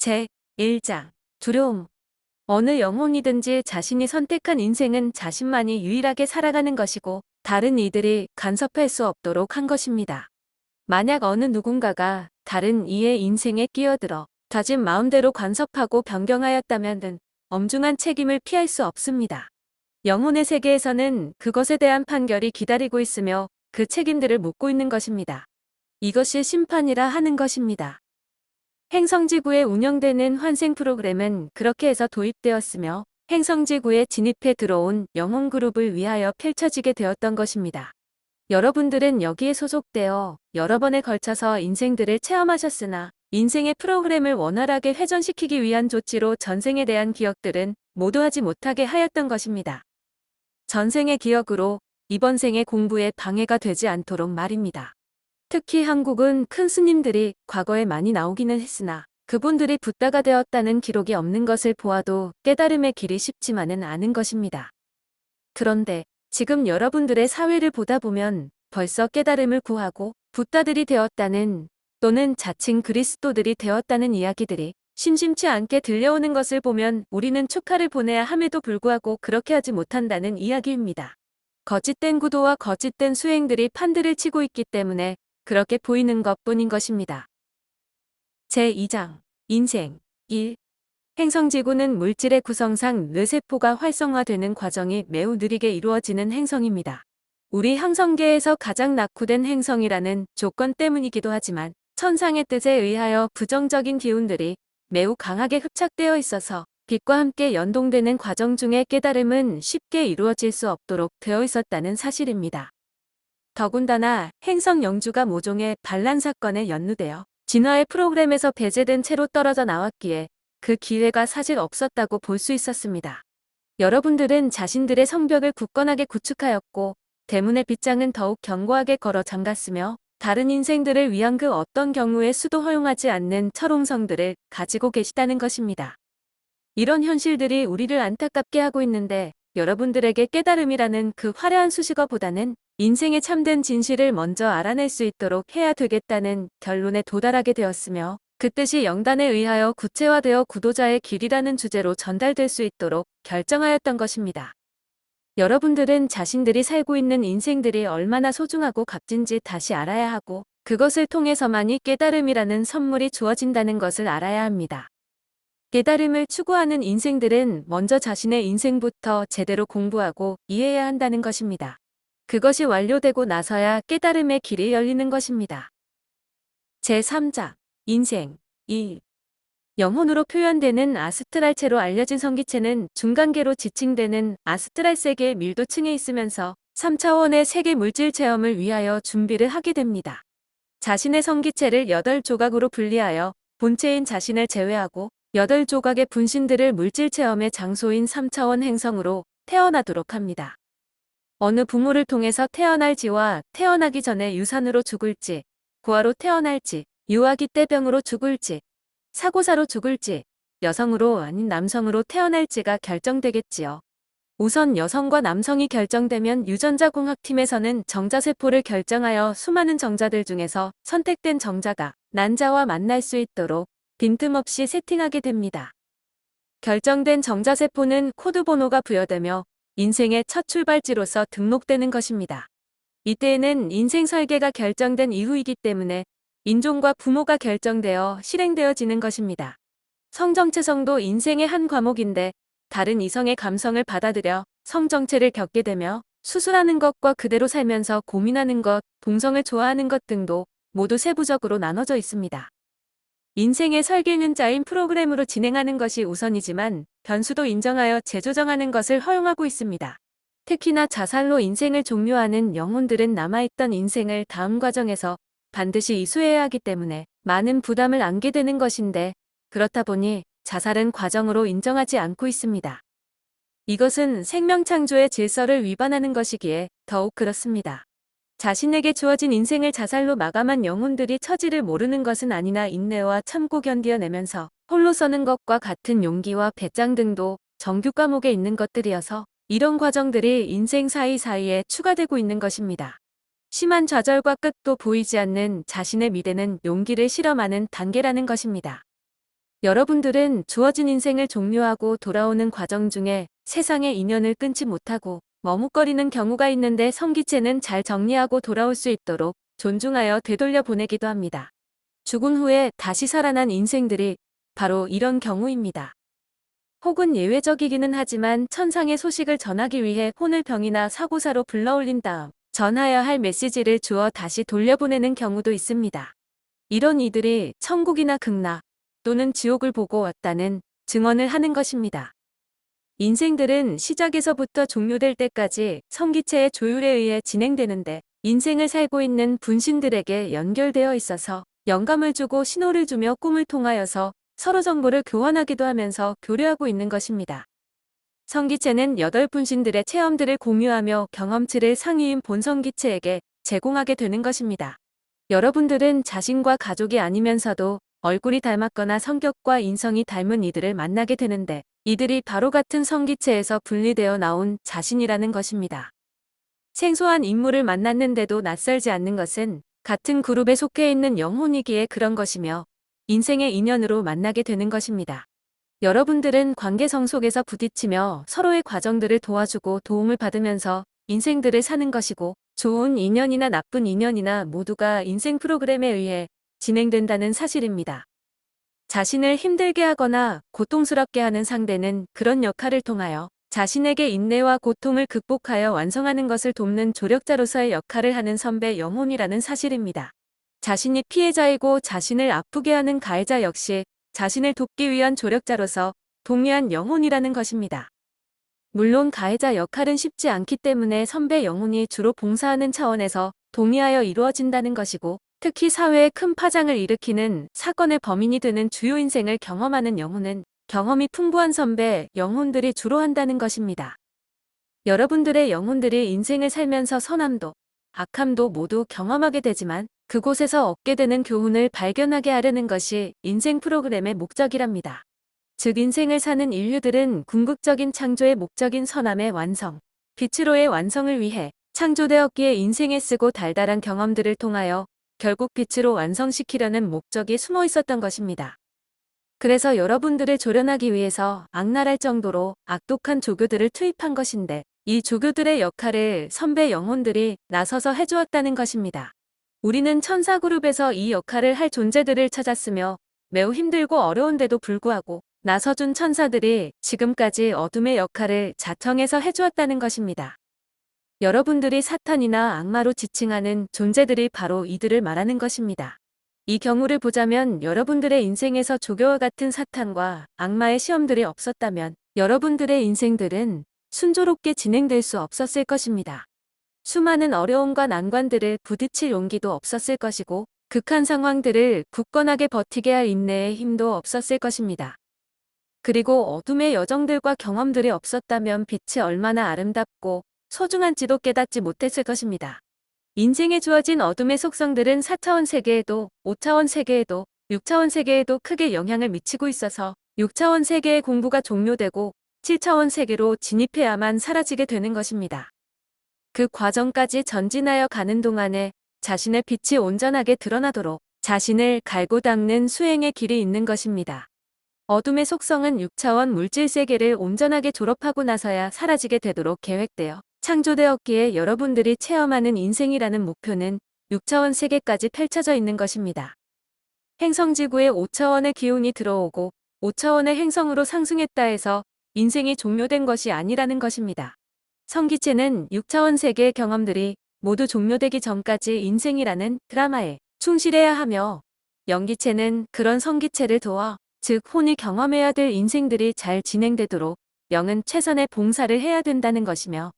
제1장 두려움. 어느 영혼이든지 자신이 선택한 인생은 자신만이 유일하게 살아가는 것이고 다른 이들이 간섭할 수 없도록 한 것입니다. 만약 어느 누군가가 다른 이의 인생에 끼어들어 자신 마음대로 간섭하고 변경하였다면 엄중한 책임을 피할 수 없습니다. 영혼의 세계에서는 그것에 대한 판결이 기다리고 있으며 그 책임들을 묻고 있는 것입니다. 이것이 심판이라 하는 것입니다. 행성지구에 운영되는 환생 프로그램은 그렇게 해서 도입되었으며 행성지구에 진입해 들어온 영혼 그룹을 위하여 펼쳐지게 되었던 것입니다. 여러분들은 여기에 소속되어 여러 번에 걸쳐서 인생들을 체험하셨으나 인생의 프로그램을 원활하게 회전시키기 위한 조치로 전생에 대한 기억들은 모두 하지 못하게 하였던 것입니다. 전생의 기억으로 이번 생의 공부에 방해가 되지 않도록 말입니다. 특히 한국은 큰 스님들이 과거에 많이 나오기는 했으나 그분들이 붓다가 되었다는 기록이 없는 것을 보아도 깨달음의 길이 쉽지만은 않은 것입니다. 그런데 지금 여러분들의 사회를 보다 보면 벌써 깨달음을 구하고 붓다들이 되었다는 또는 자칭 그리스도들이 되었다는 이야기들이 심심치 않게 들려오는 것을 보면 우리는 축하를 보내야 함에도 불구하고 그렇게 하지 못한다는 이야기입니다. 거짓된 구도와 거짓된 수행들이 판들을 치고 있기 때문에 그렇게 보이는 것뿐인 것입니다. 제2장 인생 1. 행성지구는 물질의 구성상 뇌세포가 활성화되는 과정이 매우 느리게 이루어지는 행성입니다. 우리 항성계에서 가장 낙후된 행성이라는 조건 때문이기도 하지만 천상의 뜻에 의하여 부정적인 기운들이 매우 강하게 흡착되어 있어서 빛과 함께 연동되는 과정 중에 깨달음은 쉽게 이루어질 수 없도록 되어 있었다는 사실입니다. 더군다나 행성 영주가 모종의 반란 사건에 연루되어 진화의 프로그램에서 배제된 채로 떨어져 나왔기에 그 기회가 사실 없었다고 볼 수 있었습니다. 여러분들은 자신들의 성벽을 굳건하게 구축하였고 대문의 빗장은 더욱 견고하게 걸어 잠갔으며 다른 인생들을 위한 그 어떤 경우의 수도 허용하지 않는 철옹성들을 가지고 계시다는 것입니다. 이런 현실들이 우리를 안타깝게 하고 있는데 여러분들에게 깨달음이라는 그 화려한 수식어보다는 인생의 참된 진실을 먼저 알아낼 수 있도록 해야 되겠다는 결론에 도달하게 되었으며 그 뜻이 영단에 의하여 구체화되어 구도자의 길이라는 주제로 전달될 수 있도록 결정하였던 것입니다. 여러분들은 자신들이 살고 있는 인생들이 얼마나 소중하고 값진지 다시 알아야 하고 그것을 통해서만이 깨달음이라는 선물이 주어진다는 것을 알아야 합니다. 깨달음을 추구하는 인생들은 먼저 자신의 인생부터 제대로 공부하고 이해해야 한다는 것입니다. 그것이 완료되고 나서야 깨달음의 길이 열리는 것입니다. 제3장 인생 1. 영혼으로 표현되는 아스트랄체로 알려진 성기체는 중간계로 지칭되는 아스트랄 세계의 밀도층에 있으면서 3차원의 세계 물질 체험을 위하여 준비를 하게 됩니다. 자신의 성기체를 8조각으로 분리하여 본체인 자신을 제외하고 8조각의 분신들을 물질 체험의 장소인 3차원 행성으로 태어나도록 합니다. 어느 부모를 통해서 태어날지와 태어나기 전에 유산으로 죽을지, 고아로 태어날지, 유아기 때 병으로 죽을지, 사고사로 죽을지, 여성으로 아닌 남성으로 태어날지가 결정되겠지요. 우선 여성과 남성이 결정되면 유전자 공학팀에서는 정자세포를 결정하여 수많은 정자들 중에서 선택된 정자가 난자와 만날 수 있도록 빈틈없이 세팅하게 됩니다. 결정된 정자세포는 코드 번호가 부여되며 인생의 첫 출발지로서 등록되는 것입니다. 이때에는 인생 설계가 결정된 이후이기 때문에 인종과 부모가 결정되어 실행되어지는 것입니다. 성정체성도 인생의 한 과목인데 다른 이성의 감성을 받아들여 성정체를 겪게 되며 수술하는 것과 그대로 살면서 고민하는 것, 동성을 좋아하는 것 등도 모두 세부적으로 나눠져 있습니다. 인생의 설계는 짜인 프로그램으로 진행하는 것이 우선이지만 변수도 인정하여 재조정하는 것을 허용하고 있습니다. 특히나 자살로 인생을 종료하는 영혼들은 남아있던 인생을 다음 과정에서 반드시 이수해야 하기 때문에 많은 부담을 안게 되는 것인데 그렇다 보니 자살은 과정으로 인정하지 않고 있습니다. 이것은 생명창조의 질서를 위반하는 것이기에 더욱 그렇습니다. 자신에게 주어진 인생을 자살로 마감한 영혼들이 처지를 모르는 것은 아니나 인내와 참고 견디어내면서 홀로 서는 것과 같은 용기와 배짱 등도 정규 과목에 있는 것들이어서 이런 과정들이 인생 사이사이에 추가되고 있는 것입니다. 심한 좌절과 끝도 보이지 않는 자신의 미래는 용기를 실험하는 단계라는 것입니다. 여러분들은 주어진 인생을 종료하고 돌아오는 과정 중에 세상의 인연을 끊지 못하고 머뭇거리는 경우가 있는데 성기체는 잘 정리하고 돌아올 수 있도록 존중하여 되돌려 보내기도 합니다. 죽은 후에 다시 살아난 인생들이 바로 이런 경우입니다. 혹은 예외적이기는 하지만 천상의 소식을 전하기 위해 혼을 병이나 사고사로 불러올린 다음 전하여야 할 메시지를 주어 다시 돌려보내는 경우도 있습니다. 이런 이들이 천국이나 극락 또는 지옥을 보고 왔다는 증언을 하는 것입니다. 인생들은 시작에서부터 종료될 때까지 성기체의 조율에 의해 진행되는데 인생을 살고 있는 분신들에게 연결되어 있어서 영감을 주고 신호를 주며 꿈을 통하여서 서로 정보를 교환하기도 하면서 교류하고 있는 것입니다. 성기체는 8분신들의 체험들을 공유하며 경험치를 상위인 본성기체에게 제공하게 되는 것입니다. 여러분들은 자신과 가족이 아니면서도 얼굴이 닮았거나 성격과 인성이 닮은 이들을 만나게 되는데 이들이 바로 같은 성기체에서 분리되어 나온 자신이라는 것입니다. 생소한 인물을 만났는데도 낯설지 않는 것은 같은 그룹에 속해 있는 영혼이기에 그런 것이며 인생의 인연으로 만나게 되는 것입니다. 여러분들은 관계성 속에서 부딪히며 서로의 과정들을 도와주고 도움을 받으면서 인생들을 사는 것이고 좋은 인연이나 나쁜 인연이나 모두가 인생 프로그램에 의해 진행된다는 사실입니다. 자신을 힘들게 하거나 고통스럽게 하는 상대는 그런 역할을 통하여 자신에게 인내와 고통을 극복하여 완성하는 것을 돕는 조력자로서의 역할을 하는 선배 영혼이라는 사실입니다. 자신이 피해자이고 자신을 아프게 하는 가해자 역시 자신을 돕기 위한 조력자로서 동의한 영혼이라는 것입니다. 물론 가해자 역할은 쉽지 않기 때문에 선배 영혼이 주로 봉사하는 차원에서 동의하여 이루어진다는 것이고 특히 사회에 큰 파장을 일으키는 사건의 범인이 되는 주요 인생을 경험하는 영혼은 경험이 풍부한 선배 영혼들이 주로 한다는 것입니다. 여러분들의 영혼들이 인생을 살면서 선함도 악함도 모두 경험하게 되지만 그곳에서 얻게 되는 교훈을 발견하게 하려는 것이 인생 프로그램의 목적이랍니다. 즉 인생을 사는 인류들은 궁극적인 창조의 목적인 선함의 완성, 빛으로의 완성을 위해 창조되었기에 인생에 쓰고 달달한 경험들을 통하여 결국 빛으로 완성시키려는 목적이 숨어 있었던 것입니다. 그래서 여러분들을 조련하기 위해서 악랄할 정도로 악독한 조교들을 투입한 것인데 이 조교들의 역할을 선배 영혼들이 나서서 해주었다는 것입니다. 우리는 천사 그룹에서 이 역할을 할 존재들을 찾았으며 매우 힘들고 어려운데도 불구하고 나서준 천사들이 지금까지 어둠의 역할을 자청해서 해주었다는 것입니다. 여러분들이 사탄이나 악마로 지칭하는 존재들이 바로 이들을 말하는 것입니다. 이 경우를 보자면 여러분들의 인생에서 조교와 같은 사탄과 악마의 시험들이 없었다면 여러분들의 인생들은 순조롭게 진행될 수 없었을 것입니다. 수많은 어려움과 난관들을 부딪힐 용기도 없었을 것이고 극한 상황들을 굳건하게 버티게 할 인내의 힘도 없었을 것입니다. 그리고 어둠의 여정들과 경험들이 없었다면 빛이 얼마나 아름답고 소중한지도 깨닫지 못했을 것입니다. 인생에 주어진 어둠의 속성들은 4차원 세계에도 5차원 세계에도 6차원 세계에도 크게 영향을 미치고 있어서 6차원 세계의 공부가 종료되고 7차원 세계로 진입해야만 사라지게 되는 것입니다. 그 과정까지 전진하여 가는 동안에 자신의 빛이 온전하게 드러나도록 자신을 갈고 닦는 수행의 길이 있는 것입니다. 어둠의 속성은 6차원 물질 세계를 온전하게 졸업하고 나서야 사라지게 되도록 계획되어 창조되었기에 여러분들이 체험하는 인생이라는 목표는 6차원 세계까지 펼쳐져 있는 것입니다. 행성지구에 5차원의 기운이 들어오고 5차원의 행성으로 상승했다 해서 인생이 종료된 것이 아니라는 것입니다. 성기체는 6차원 세계의 경험들이 모두 종료되기 전까지 인생이라는 드라마에 충실해야 하며 영기체는 그런 성기체를 도와 즉 혼이 경험해야 될 인생들이 잘 진행되도록 영은 최선의 봉사를 해야 된다는 것이며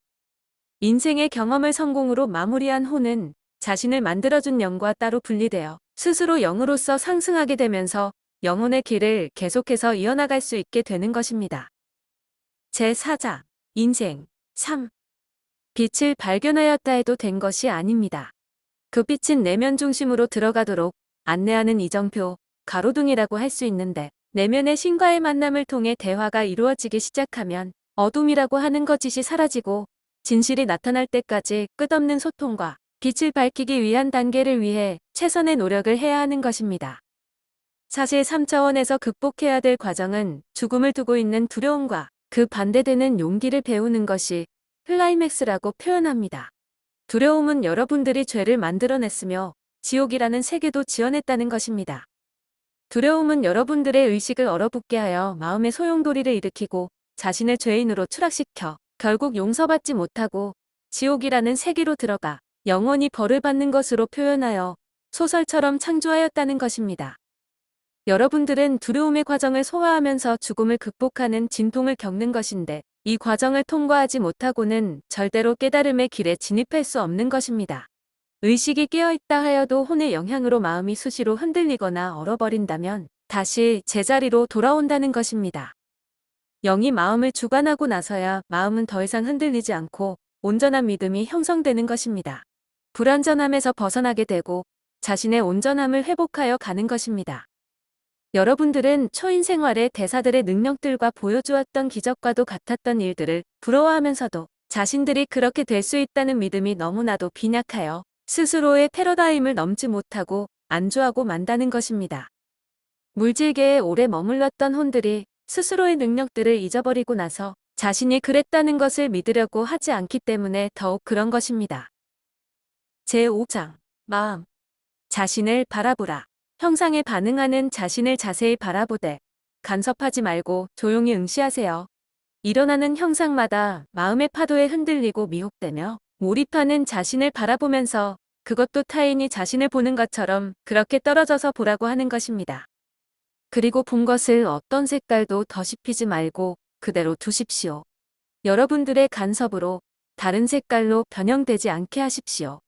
인생의 경험을 성공으로 마무리한 혼은 자신을 만들어준 영과 따로 분리되어 스스로 영으로서 상승하게 되면서 영혼의 길을 계속해서 이어나갈 수 있게 되는 것입니다. 제4자 인생 3. 빛을 발견하였다 해도 된 것이 아닙니다. 그 빛은 내면 중심으로 들어가도록 안내하는 이정표, 가로등이라고 할 수 있는데 내면의 신과의 만남을 통해 대화가 이루어지기 시작하면 어둠이라고 하는 거짓이 사라지고 진실이 나타날 때까지 끝없는 소통과 빛을 밝히기 위한 단계를 위해 최선의 노력을 해야 하는 것입니다. 사실 3차원에서 극복해야 될 과정은 죽음을 두고 있는 두려움과 그 반대되는 용기를 배우는 것이 클라이맥스라고 표현합니다. 두려움은 여러분들이 죄를 만들어냈으며 지옥이라는 세계도 지어냈다는 것입니다. 두려움은 여러분들의 의식을 얼어붙게 하여 마음의 소용돌이를 일으키고 자신을 죄인으로 추락시켜 결국 용서받지 못하고 지옥이라는 세계로 들어가 영원히 벌을 받는 것으로 표현하여 소설처럼 창조하였다는 것입니다. 여러분들은 두려움의 과정을 소화하면서 죽음을 극복하는 진통을 겪는 것인데 이 과정을 통과하지 못하고는 절대로 깨달음의 길에 진입할 수 없는 것입니다. 의식이 깨어있다 하여도 혼의 영향으로 마음이 수시로 흔들리거나 얼어버린다면 다시 제자리로 돌아온다는 것입니다. 영이 마음을 주관하고 나서야 마음은 더 이상 흔들리지 않고 온전한 믿음이 형성되는 것입니다. 불완전함에서 벗어나게 되고 자신의 온전함을 회복하여 가는 것입니다. 여러분들은 초인 생활의 대사들의 능력들과 보여주었던 기적과도 같았던 일들을 부러워하면서도 자신들이 그렇게 될 수 있다는 믿음이 너무나도 빈약하여 스스로의 패러다임을 넘지 못하고 안주하고 만다는 것입니다. 물질계에 오래 머물렀던 혼들이 스스로의 능력들을 잊어버리고 나서 자신이 그랬다는 것을 믿으려고 하지 않기 때문에 더욱 그런 것입니다. 제5장 마음 자신을 바라보라. 형상에 반응하는 자신을 자세히 바라보되 간섭하지 말고 조용히 응시하세요. 일어나는 형상마다 마음의 파도에 흔들리고 미혹되며 몰입하는 자신을 바라보면서 그것도 타인이 자신을 보는 것처럼 그렇게 떨어져서 보라고 하는 것입니다. 그리고 본 것을 어떤 색깔도 더씹히지 말고 그대로 두십시오. 여러분들의 간섭으로 다른 색깔로 변형되지 않게 하십시오.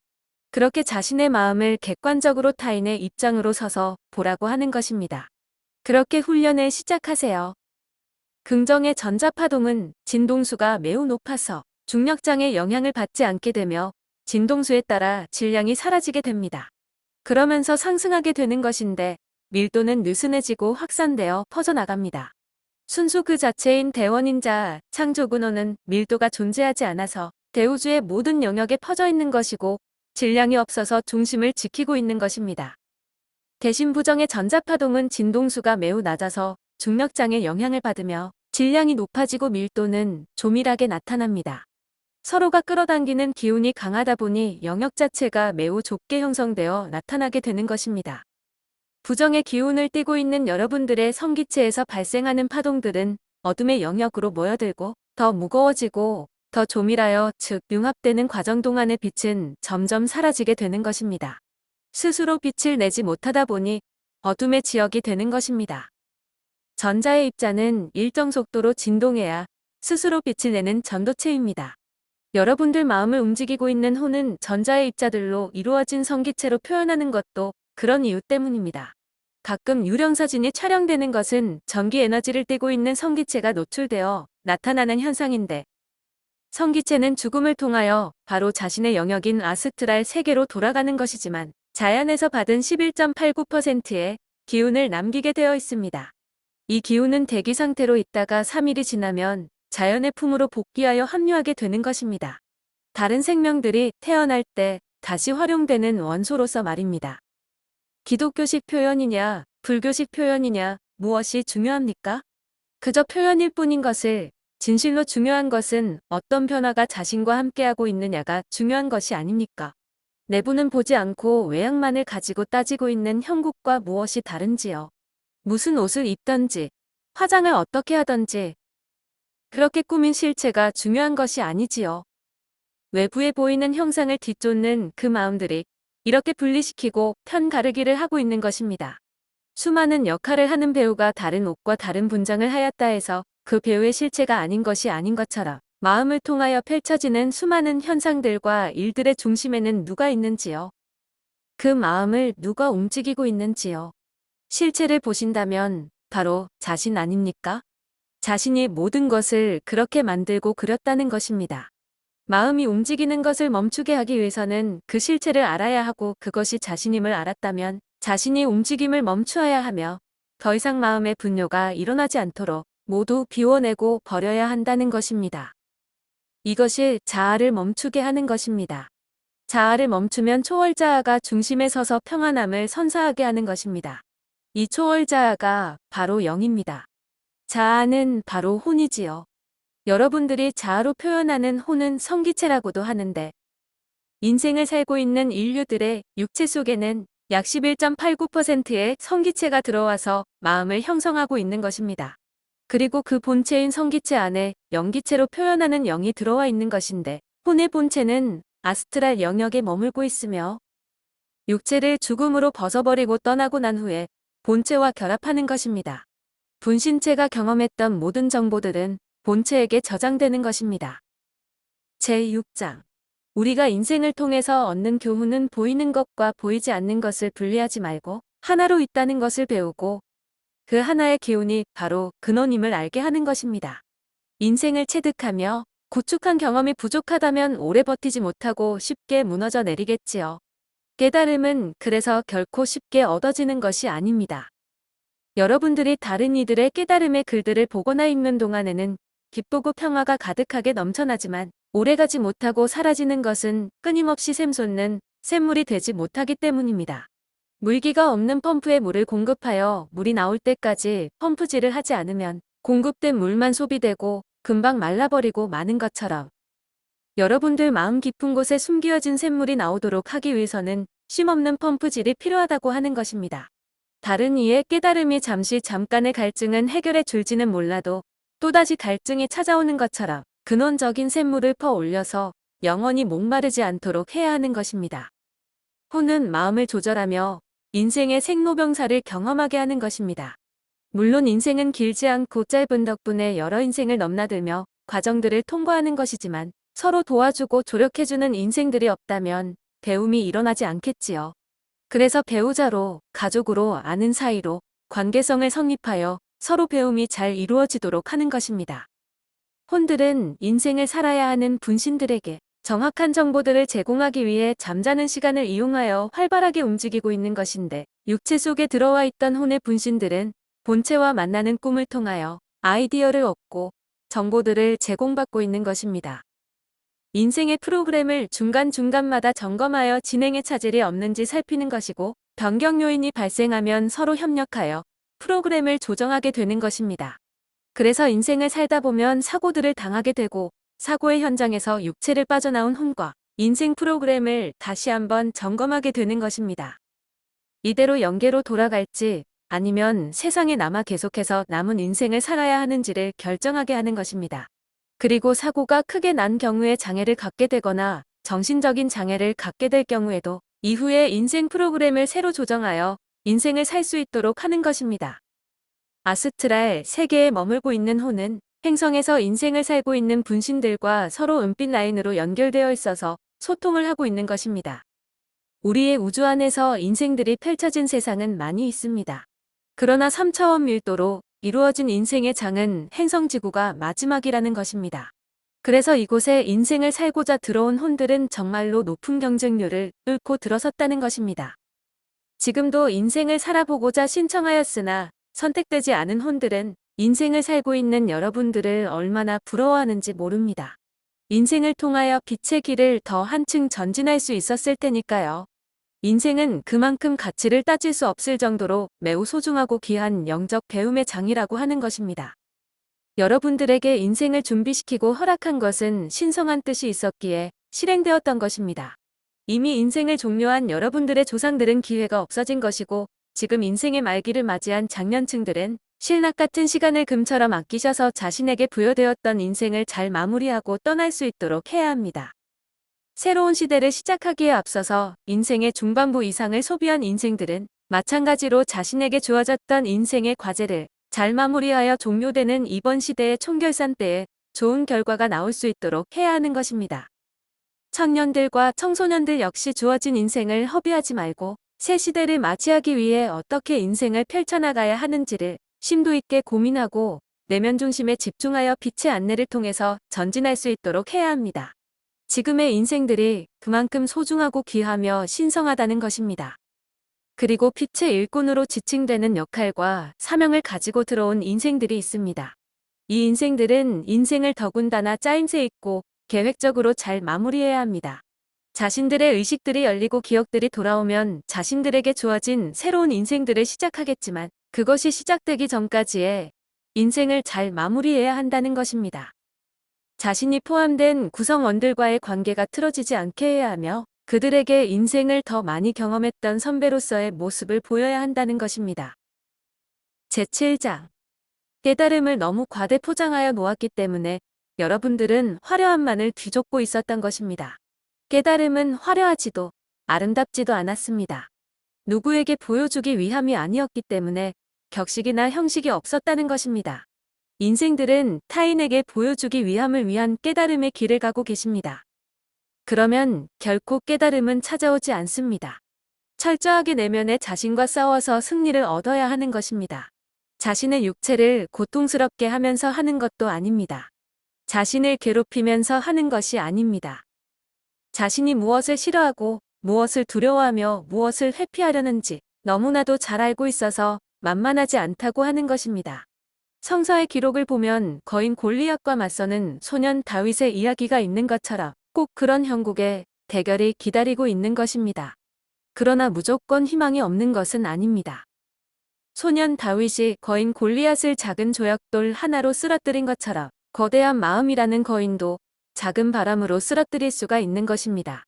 그렇게 자신의 마음을 객관적으로 타인의 입장으로 서서 보라고 하는 것입니다. 그렇게 훈련을 시작하세요. 긍정의 전자파동은 진동수가 매우 높아서 중력장의 영향을 받지 않게 되며 진동수에 따라 질량이 사라지게 됩니다. 그러면서 상승하게 되는 것인데 밀도는 느슨해지고 확산되어 퍼져나갑니다. 순수 그 자체인 대원인자 창조근원은 밀도가 존재하지 않아서 대우주의 모든 영역에 퍼져 있는 것이고 질량이 없어서 중심을 지키고 있는 것입니다. 대신 부정의 전자파동은 진동수가 매우 낮아서 중력장의 영향을 받으며 질량이 높아지고 밀도는 조밀하게 나타납니다. 서로가 끌어당기는 기운이 강하다 보니 영역 자체가 매우 좁게 형성되어 나타나게 되는 것입니다. 부정의 기운을 띠고 있는 여러분들의 성기체에서 발생하는 파동들은 어둠의 영역으로 모여들고 더 무거워지고 더 조밀하여 즉 융합되는 과정 동안의 빛은 점점 사라지게 되는 것입니다. 스스로 빛을 내지 못하다 보니 어둠의 지역이 되는 것입니다. 전자의 입자는 일정 속도로 진동해야 스스로 빛을 내는 전도체입니다. 여러분들 마음을 움직이고 있는 혼은 전자의 입자들로 이루어진 성기체로 표현하는 것도 그런 이유 때문입니다. 가끔 유령사진이 촬영되는 것은 전기 에너지를 띠고 있는 성기체가 노출되어 나타나는 현상인데 성기체는 죽음을 통하여 바로 자신의 영역인 아스트랄 세계로 돌아가는 것이지만 자연에서 받은 11.89%의 기운을 남기게 되어 있습니다. 이 기운은 대기 상태로 있다가 3일이 지나면 자연의 품으로 복귀하여 합류하게 되는 것입니다. 다른 생명들이 태어날 때 다시 활용되는 원소로서 말입니다. 기독교식 표현이냐, 불교식 표현이냐, 무엇이 중요합니까? 그저 표현일 뿐인 것을 진실로 중요한 것은 어떤 변화가 자신과 함께하고 있느냐가 중요한 것이 아닙니까? 내부는 보지 않고 외양만을 가지고 따지고 있는 형국과 무엇이 다른지요. 무슨 옷을 입던지, 화장을 어떻게 하던지, 그렇게 꾸민 실체가 중요한 것이 아니지요. 외부에 보이는 형상을 뒤쫓는 그 마음들이 이렇게 분리시키고 편가르기를 하고 있는 것입니다. 수많은 역할을 하는 배우가 다른 옷과 다른 분장을 하였다 해서 그 배우의 실체가 아닌 것이 아닌 것처럼 마음을 통하여 펼쳐지는 수많은 현상들과 일들의 중심에는 누가 있는지요? 그 마음을 누가 움직이고 있는지요? 실체를 보신다면 바로 자신 아닙니까? 자신이 모든 것을 그렇게 만들고 그렸다는 것입니다. 마음이 움직이는 것을 멈추게 하기 위해서는 그 실체를 알아야 하고 그것이 자신임을 알았다면 자신이 움직임을 멈추어야 하며 더 이상 마음의 분뇨가 일어나지 않도록 모두 비워내고 버려야 한다는 것입니다. 이것이 자아를 멈추게 하는 것입니다. 자아를 멈추면 초월자아가 중심에 서서 평안함을 선사하게 하는 것입니다. 이 초월자아가 바로 영입니다. 자아는 바로 혼이지요. 여러분들이 자아로 표현하는 혼은 성기체라고도 하는데 인생을 살고 있는 인류들의 육체 속에는 약 11.89%의 성기체가 들어와서 마음을 형성하고 있는 것입니다. 그리고 그 본체인 성기체 안에 영기체로 표현하는 영이 들어와 있는 것인데 혼의 본체는 아스트랄 영역에 머물고 있으며 육체를 죽음으로 벗어버리고 떠나고 난 후에 본체와 결합하는 것입니다. 분신체가 경험했던 모든 정보들은 본체에게 저장되는 것입니다. 제6장 우리가 인생을 통해서 얻는 교훈은 보이는 것과 보이지 않는 것을 분리하지 말고 하나로 있다는 것을 배우고 그 하나의 기운이 바로 근원임을 알게 하는 것입니다. 인생을 체득하며 구축한 경험이 부족하다면 오래 버티지 못하고 쉽게 무너져 내리겠지요. 깨달음은 그래서 결코 쉽게 얻어지는 것이 아닙니다. 여러분들이 다른 이들의 깨달음의 글들을 보거나 읽는 동안에는 기쁘고 평화가 가득하게 넘쳐나지만 오래가지 못하고 사라지는 것은 끊임없이 샘솟는 샘물이 되지 못하기 때문입니다. 물기가 없는 펌프에 물을 공급하여 물이 나올 때까지 펌프질을 하지 않으면 공급된 물만 소비되고 금방 말라버리고 마는 것처럼 여러분들 마음 깊은 곳에 숨겨진 샘물이 나오도록 하기 위해서는 쉼없는 펌프질이 필요하다고 하는 것입니다. 다른 이의 깨달음이 잠깐의 갈증은 해결해 줄지는 몰라도 또다시 갈증이 찾아오는 것처럼 근원적인 샘물을 퍼올려서 영원히 목마르지 않도록 해야 하는 것입니다. 혼은 마음을 조절하며 인생의 생로병사를 경험하게 하는 것입니다. 물론 인생은 길지 않고 짧은 덕분에 여러 인생을 넘나들며 과정들을 통과하는 것이지만 서로 도와주고 조력해주는 인생들이 없다면 배움이 일어나지 않겠지요. 그래서 배우자로, 가족으로, 아는 사이로 관계성을 성립하여 서로 배움이 잘 이루어지도록 하는 것입니다. 혼들은 인생을 살아야 하는 분신들에게 정확한 정보들을 제공하기 위해 잠자는 시간을 이용하여 활발하게 움직이고 있는 것인데 육체 속에 들어와 있던 혼의 분신들은 본체와 만나는 꿈을 통하여 아이디어를 얻고 정보들을 제공받고 있는 것입니다. 인생의 프로그램을 중간중간마다 점검하여 진행의 차질이 없는지 살피는 것이고 변경 요인이 발생하면 서로 협력하여 프로그램을 조정하게 되는 것입니다. 그래서 인생을 살다 보면 사고들을 당하게 되고 사고의 현장에서 육체를 빠져나온 혼과 인생 프로그램을 다시 한번 점검하게 되는 것입니다. 이대로 영계로 돌아갈지 아니면 세상에 남아 계속해서 남은 인생을 살아야 하는지를 결정하게 하는 것입니다. 그리고 사고가 크게 난 경우에 장애를 갖게 되거나 정신적인 장애를 갖게 될 경우에도 이후에 인생 프로그램을 새로 조정하여 인생을 살 수 있도록 하는 것입니다. 아스트랄 세계에 머물고 있는 혼은 행성에서 인생을 살고 있는 분신들과 서로 은빛 라인으로 연결되어 있어서 소통을 하고 있는 것입니다. 우리의 우주 안에서 인생들이 펼쳐진 세상은 많이 있습니다. 그러나 3차원 밀도로 이루어진 인생의 장은 행성지구가 마지막이라는 것입니다. 그래서 이곳에 인생을 살고자 들어온 혼들은 정말로 높은 경쟁률을 뚫고 들어섰다는 것입니다. 지금도 인생을 살아보고자 신청하였으나 선택되지 않은 혼들은 인생을 살고 있는 여러분들을 얼마나 부러워하는지 모릅니다. 인생을 통하여 빛의 길을 더 한층 전진할 수 있었을 테니까요. 인생은 그만큼 가치를 따질 수 없을 정도로 매우 소중하고 귀한 영적 배움의 장이라고 하는 것입니다. 여러분들에게 인생을 준비시키고 허락한 것은 신성한 뜻이 있었기에 실행되었던 것입니다. 이미 인생을 종료한 여러분들의 조상들은 기회가 없어진 것이고 지금 인생의 말기를 맞이한 장년층들은 실낙 같은 시간을 금처럼 아끼셔서 자신에게 부여되었던 인생을 잘 마무리하고 떠날 수 있도록 해야 합니다. 새로운 시대를 시작하기에 앞서서 인생의 중반부 이상을 소비한 인생들은 마찬가지로 자신에게 주어졌던 인생의 과제를 잘 마무리하여 종료되는 이번 시대의 총결산 때에 좋은 결과가 나올 수 있도록 해야 하는 것입니다. 청년들과 청소년들 역시 주어진 인생을 허비하지 말고 새 시대를 맞이하기 위해 어떻게 인생을 펼쳐나가야 하는지를 심도 있게 고민하고 내면 중심에 집중하여 빛의 안내를 통해서 전진할 수 있도록 해야 합니다. 지금의 인생들이 그만큼 소중하고 귀하며 신성하다는 것입니다. 그리고 빛의 일꾼으로 지칭되는 역할과 사명을 가지고 들어온 인생들이 있습니다. 이 인생들은 인생을 더군다나 짜임새 있고 계획적으로 잘 마무리해야 합니다. 자신들의 의식들이 열리고 기억들이 돌아오면 자신들에게 주어진 새로운 인생들을 시작하겠지만 그것이 시작되기 전까지의 인생을 잘 마무리해야 한다는 것입니다. 자신이 포함된 구성원들과의 관계가 틀어지지 않게 해야 하며 그들에게 인생을 더 많이 경험했던 선배로서의 모습을 보여야 한다는 것입니다. 제7장. 깨달음을 너무 과대 포장하여 놓았기 때문에 여러분들은 화려함만을 뒤쫓고 있었던 것입니다. 깨달음은 화려하지도 아름답지도 않았습니다. 누구에게 보여주기 위함이 아니었기 때문에 격식이나 형식이 없었다는 것입니다. 인생들은 타인에게 보여주기 위함을 위한 깨달음의 길을 가고 계십니다. 그러면 결코 깨달음은 찾아오지 않습니다. 철저하게 내면의 자신과 싸워서 승리를 얻어야 하는 것입니다. 자신의 육체를 고통스럽게 하면서 하는 것도 아닙니다. 자신을 괴롭히면서 하는 것이 아닙니다. 자신이 무엇을 싫어하고 무엇을 두려워하며 무엇을 회피하려는지 너무나도 잘 알고 있어서 만만하지 않다고 하는 것입니다. 성서의 기록을 보면 거인 골리앗과 맞서는 소년 다윗의 이야기가 있는 것처럼 꼭 그런 형국의 대결이 기다리고 있는 것입니다. 그러나 무조건 희망이 없는 것은 아닙니다. 소년 다윗이 거인 골리앗을 작은 조약돌 하나로 쓰러뜨린 것처럼 거대한 마음이라는 거인도 작은 바람으로 쓰러뜨릴 수가 있는 것입니다.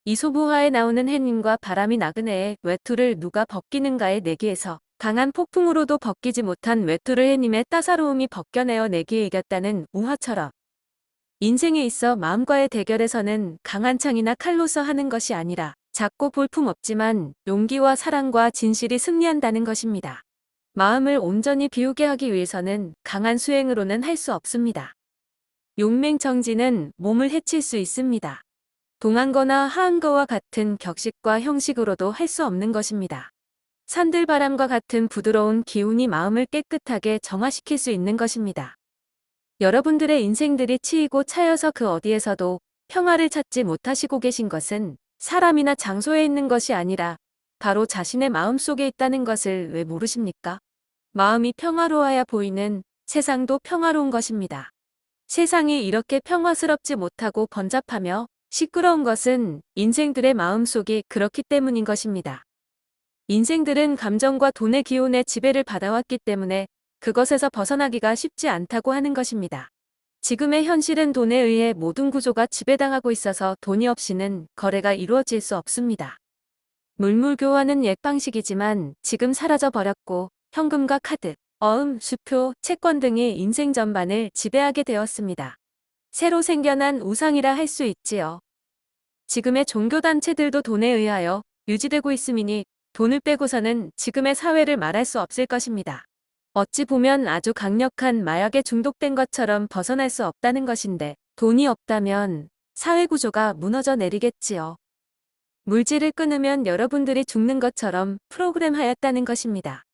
이솝우화에 나오는 해님과 바람이 나그네의 외투를 누가 벗기는가의 내기에서 강한 폭풍으로도 벗기지 못한 외투를 해님의 따사로움이 벗겨내어 내기에 이겼다는 우화처럼 인생에 있어 마음과의 대결에서는 강한 창이나 칼로서 하는 것이 아니라 작고 볼품없지만 용기와 사랑과 진실이 승리한다는 것입니다. 마음을 온전히 비우게 하기 위해서는 강한 수행으로는 할 수 없습니다. 용맹정진은 몸을 해칠 수 있습니다. 동한 거나 하한 거와 같은 격식과 형식으로도 할 수 없는 것입니다. 산들바람과 같은 부드러운 기운이 마음을 깨끗하게 정화시킬 수 있는 것입니다. 여러분들의 인생들이 치이고 차여서 그 어디에서도 평화를 찾지 못하시고 계신 것은 사람이나 장소에 있는 것이 아니라 바로 자신의 마음 속에 있다는 것을 왜 모르십니까? 마음이 평화로워야 보이는 세상도 평화로운 것입니다. 세상이 이렇게 평화스럽지 못하고 번잡하며 시끄러운 것은 인생들의 마음속이 그렇기 때문인 것입니다. 인생들은 감정과 돈의 기운에 지배를 받아왔기 때문에 그것에서 벗어나기가 쉽지 않다고 하는 것입니다. 지금의 현실은 돈에 의해 모든 구조가 지배당하고 있어서 돈이 없이는 거래가 이루어질 수 없습니다. 물물 교환은 옛 방식이지만 지금 사라져 버렸고 현금과 카드, 수표, 채권 등이 인생 전반을 지배하게 되었습니다. 새로 생겨난 우상이라 할 수 있지요. 지금의 종교단체들도 돈에 의하여 유지되고 있음이니 돈을 빼고서는 지금의 사회를 말할 수 없을 것입니다. 어찌 보면 아주 강력한 마약에 중독된 것처럼 벗어날 수 없다는 것인데 돈이 없다면 사회구조가 무너져 내리겠지요. 물질을 끊으면 여러분들이 죽는 것처럼 프로그램하였다는 것입니다.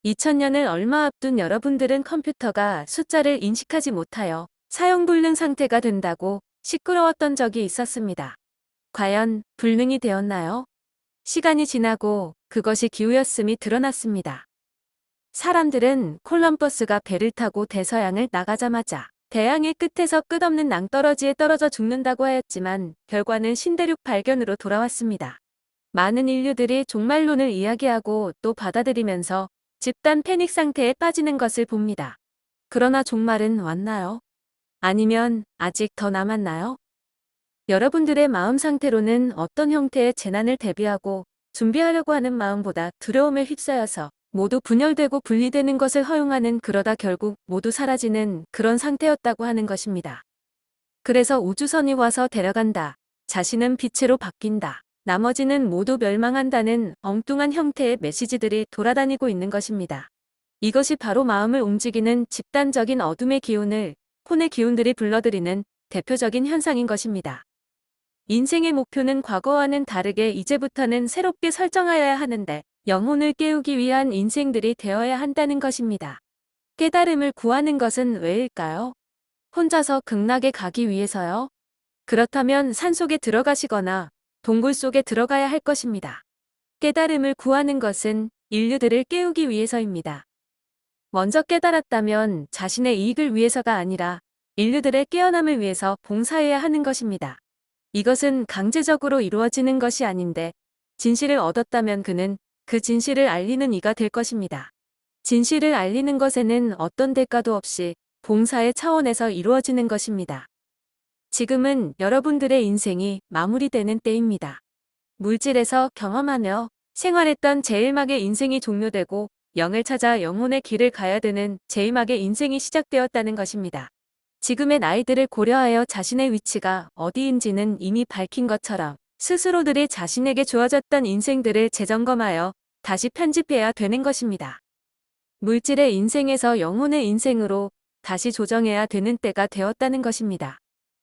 2000년을 얼마 앞둔 여러분들은 컴퓨터가 숫자를 인식하지 못하여 사용불능 상태가 된다고 시끄러웠던 적이 있었습니다. 과연 불능이 되었나요? 시간이 지나고 그것이 기우였음이 드러났습니다. 사람들은 콜럼버스가 배를 타고 대서양을 나가자마자 대양의 끝에서 끝없는 낭떠러지에 떨어져 죽는다고 하였지만 결과는 신대륙 발견으로 돌아왔습니다. 많은 인류들이 종말론을 이야기하고 또 받아들이면서 집단 패닉 상태에 빠지는 것을 봅니다. 그러나 종말은 왔나요? 아니면 아직 더 남았나요? 여러분들의 마음 상태로는 어떤 형태의 재난을 대비하고 준비하려고 하는 마음보다 두려움에 휩싸여서 모두 분열되고 분리되는 것을 허용하는 그러다 결국 모두 사라지는 그런 상태였다고 하는 것입니다. 그래서 우주선이 와서 데려간다. 자신은 빛으로 바뀐다. 나머지는 모두 멸망한다는 엉뚱한 형태의 메시지들이 돌아다니고 있는 것입니다. 이것이 바로 마음을 움직이는 집단적인 어둠의 기운을 혼의 기운들이 불러들이는 대표적인 현상인 것입니다. 인생의 목표는 과거와는 다르게 이제부터는 새롭게 설정하여야 하는데 영혼을 깨우기 위한 인생들이 되어야 한다는 것입니다. 깨달음을 구하는 것은 왜일까요? 혼자서 극락에 가기 위해서요? 그렇다면 산속에 들어가시거나 동굴 속에 들어가야 할 것입니다. 깨달음을 구하는 것은 인류들을 깨우기 위해서입니다. 먼저 깨달았다면 자신의 이익을 위해서가 아니라 인류들의 깨어남을 위해서 봉사해야 하는 것입니다. 이것은 강제적으로 이루어지는 것이 아닌데 진실을 얻었다면 그는 그 진실을 알리는 이가 될 것입니다. 진실을 알리는 것에는 어떤 대가도 없이 봉사의 차원에서 이루어지는 것입니다. 지금은 여러분들의 인생이 마무리되는 때입니다. 물질에서 경험하며 생활했던 제1막의 인생이 종료되고 영을 찾아 영혼의 길을 가야 되는 제2막의 인생이 시작되었다는 것입니다. 지금의 나이들을 고려하여 자신의 위치가 어디인지는 이미 밝힌 것처럼 스스로들이 자신에게 주어졌던 인생들을 재점검하여 다시 편집해야 되는 것입니다. 물질의 인생에서 영혼의 인생으로 다시 조정해야 되는 때가 되었다는 것입니다.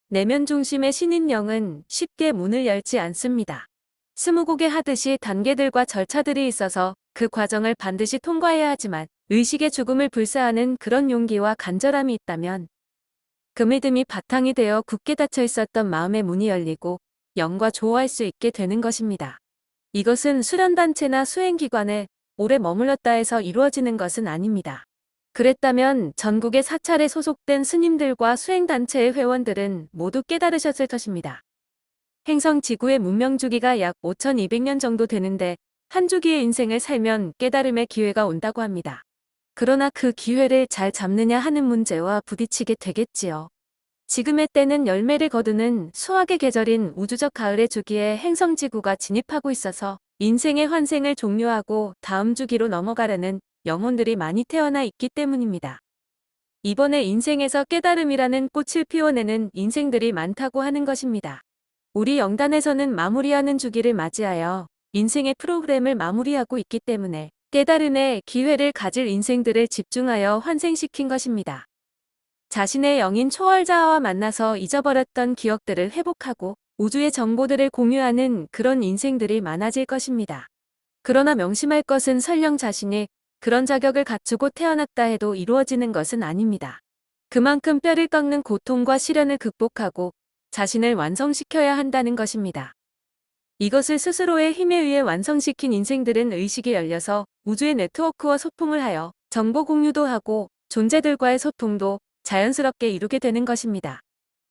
내면 중심의 신인 영은 쉽게 문을 열지 않습니다. 스무고개 하듯이 단계들과 절차들이 있어서 그 과정을 반드시 통과해야 하지만 의식의 죽음을 불사하는 그런 용기와 간절함이 있다면 그 믿음이 바탕이 되어 굳게 닫혀 있었던 마음의 문이 열리고 영과 조화할 수 있게 되는 것입니다. 이것은 수련단체나 수행기관에 오래 머물렀다 해서 이루어지는 것은 아닙니다. 그랬다면 전국의 사찰에 소속된 스님들과 수행단체의 회원들은 모두 깨달으셨을 것입니다. 행성 지구의 문명 주기가 약 5200년 정도 되는데 한 주기의 인생을 살면 깨달음의 기회가 온다고 합니다. 그러나 그 기회를 잘 잡느냐 하는 문제와 부딪히게 되겠지요. 지금의 때는 열매를 거두는 수확의 계절인 우주적 가을의 주기에 행성 지구가 진입하고 있어서 인생의 환생을 종료하고 다음 주기로 넘어가려는 영혼들이 많이 태어나 있기 때문입니다. 이번에 인생에서 깨달음이라는 꽃을 피워내는 인생들이 많다고 하는 것입니다. 우리 영단에서는 마무리하는 주기를 맞이하여 인생의 프로그램을 마무리하고 있기 때문에 깨달음의 기회를 가질 인생들을 집중하여 환생시킨 것입니다. 자신의 영인 초월자와 만나서 잊어버렸던 기억들을 회복하고 우주의 정보들을 공유하는 그런 인생들이 많아질 것입니다. 그러나 명심할 것은 설령 자신이 그런 자격을 갖추고 태어났다 해도 이루어지는 것은 아닙니다. 그만큼 뼈를 꺾는 고통과 시련을 극복하고 자신을 완성시켜야 한다는 것입니다. 이것을 스스로의 힘에 의해 완성시킨 인생들은 의식이 열려서 우주의 네트워크와 소통을 하여 정보 공유도 하고 존재들과의 소통도 자연스럽게 이루게 되는 것입니다.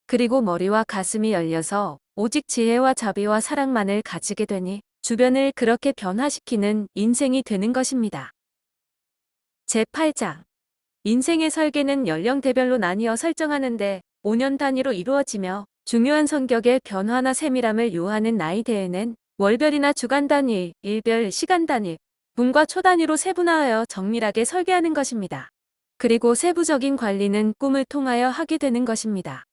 그리고 머리와 가슴이 열려서 오직 지혜와 자비와 사랑만을 가지게 되니 주변을 그렇게 변화시키는 인생이 되는 것입니다. 제8장 인생의 설계는 연령대별로 나뉘어 설정하는데 5년 단위로 이루어지며 중요한 성격의 변화나 세밀함을 요하는 나이대에는 월별이나 주간 단위, 일별, 시간 단위, 분과 초 단위로 세분화하여 정밀하게 설계하는 것입니다. 그리고 세부적인 관리는 꿈을 통하여 하게 되는 것입니다.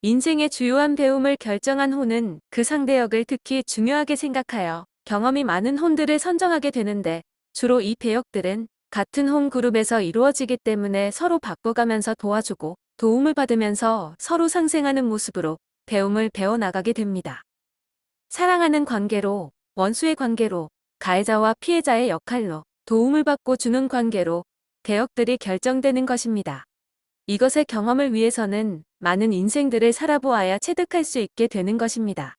인생의 주요한 배움을 결정한 혼은 그 상대역을 특히 중요하게 생각하여 경험이 많은 혼들을 선정하게 되는데 주로 이 배역들은 같은 혼 그룹에서 이루어지기 때문에 서로 바꿔가면서 도와주고 도움을 받으면서 서로 상생하는 모습으로 배움을 배워나가게 됩니다. 사랑하는 관계로, 원수의 관계로, 가해자와 피해자의 역할로, 도움을 받고 주는 관계로 대역들이 결정되는 것입니다. 이것의 경험을 위해서는 많은 인생들을 살아보아야 체득할 수 있게 되는 것입니다.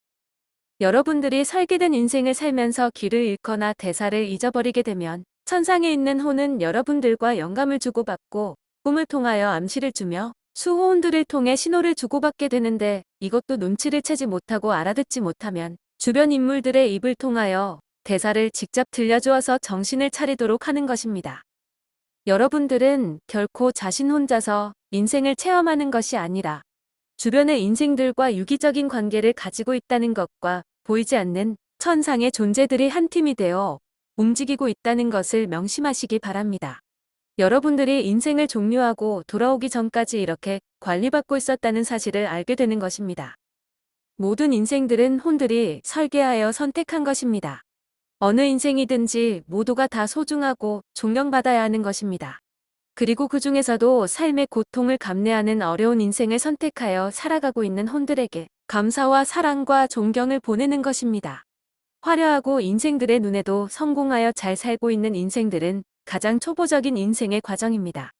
여러분들이 설계된 인생을 살면서 길을 잃거나 대사를 잊어버리게 되면 천상에 있는 혼은 여러분들과 영감을 주고받고 꿈을 통하여 암시를 주며 수호혼들을 통해 신호를 주고받게 되는데 이것도 눈치를 채지 못하고 알아듣지 못하면 주변 인물들의 입을 통하여 대사를 직접 들려주어서 정신을 차리도록 하는 것입니다. 여러분들은 결코 자신 혼자서 인생을 체험하는 것이 아니라 주변의 인생들과 유기적인 관계를 가지고 있다는 것과 보이지 않는 천상의 존재들이 한 팀이 되어 움직이고 있다는 것을 명심하시기 바랍니다. 여러분들이 인생을 종료하고 돌아오기 전까지 이렇게 관리받고 있었다는 사실을 알게 되는 것입니다. 모든 인생들은 혼들이 설계하여 선택한 것입니다. 어느 인생이든지 모두가 다 소중하고 존경받아야 하는 것입니다. 그리고 그 중에서도 삶의 고통을 감내하는 어려운 인생을 선택하여 살아가고 있는 혼들에게 감사와 사랑과 존경을 보내는 것입니다. 화려하고 인생들의 눈에도 성공하여 잘 살고 있는 인생들은 가장 초보적인 인생의 과정입니다.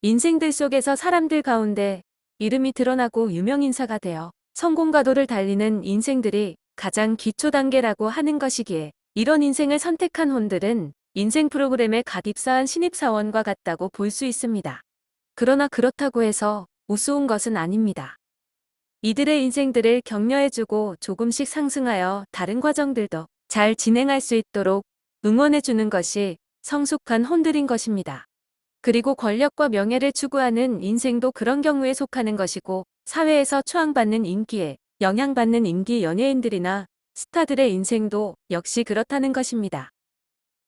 인생들 속에서 사람들 가운데 이름이 드러나고 유명인사가 되어 성공가도를 달리는 인생들이 가장 기초 단계라고 하는 것이기에 이런 인생을 선택한 혼들은 인생 프로그램에 갓 입사한 신입사원과 같다고 볼 수 있습니다. 그러나 그렇다고 해서 우스운 것은 아닙니다. 이들의 인생들을 격려해주고 조금씩 상승하여 다른 과정들도 잘 진행할 수 있도록 응원해주는 것이 성숙한 혼들인 것입니다. 그리고 권력과 명예를 추구하는 인생도 그런 경우에 속하는 것이고, 사회에서 추앙받는 인기에 영향받는 인기 연예인들이나 스타들의 인생도 역시 그렇다는 것입니다.